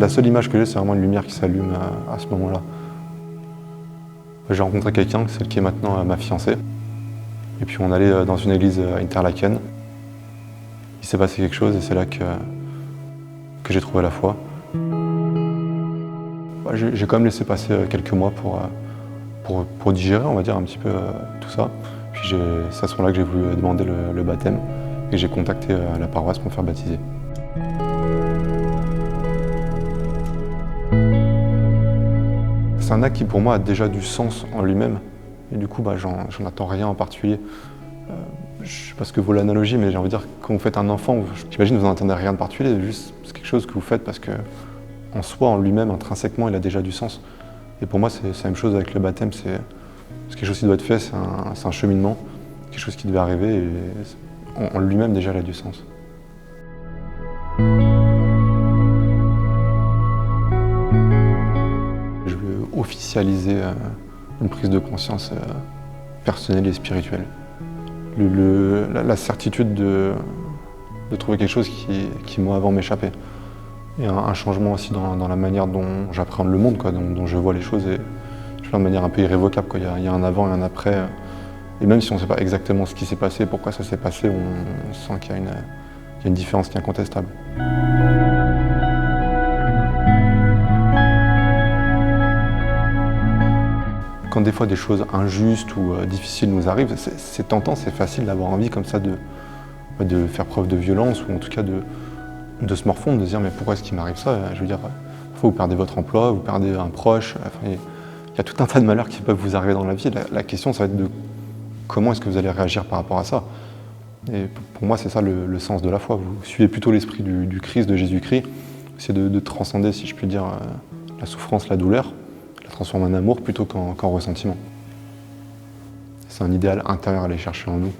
La seule image que j'ai, c'est vraiment une lumière qui s'allume à ce moment-là. J'ai rencontré quelqu'un, celle qui est maintenant ma fiancée. Et puis on allait dans une église à Interlaken. Il s'est passé quelque chose et c'est là que j'ai trouvé la foi. J'ai quand même laissé passer quelques mois pour digérer, on va dire, un petit peu tout ça. Puis c'est à ce moment-là que j'ai voulu demander le baptême et j'ai contacté la paroisse pour me faire baptiser. C'est un acte qui pour moi a déjà du sens en lui-même et du coup j'en attends rien en particulier. Je ne sais pas ce que vaut l'analogie, mais j'ai envie de dire quand vous faites un enfant, j'imagine que vous n'en attendez rien de particulier, c'est quelque chose que vous faites parce que en soi, en lui-même, intrinsèquement, il a déjà du sens. Et pour moi, c'est la même chose avec le baptême, c'est quelque chose qui doit être fait, c'est un cheminement, quelque chose qui devait arriver et en lui-même déjà il a du sens. Je veux officialiser une prise de conscience personnelle et spirituelle. La certitude de trouver quelque chose qui moi avant m'échappait. Et un changement aussi dans la manière dont j'appréhende le monde, quoi, dont je vois les choses et je vois de manière un peu irrévocable, quoi. Il y a un avant et un après. Et même si on ne sait pas exactement ce qui s'est passé, pourquoi ça s'est passé, on sent qu'il y a une différence qui est incontestable. Quand des fois des choses injustes ou difficiles nous arrivent, c'est tentant, c'est facile d'avoir envie comme ça de faire preuve de violence ou en tout cas de se morfondre, de se dire mais pourquoi est-ce qu'il m'arrive ça? Je veux dire, parfois vous perdez votre emploi, vous perdez un proche, il y a tout un tas de malheurs qui peuvent vous arriver dans la vie. La question, ça va être de comment est-ce que vous allez réagir par rapport à ça? Et pour moi, c'est ça le sens de la foi. Vous suivez plutôt l'esprit du Christ, de Jésus-Christ, c'est de transcender, si je puis dire, la souffrance, la douleur, la transformer en amour plutôt qu'en ressentiment. C'est un idéal intérieur à aller chercher en nous.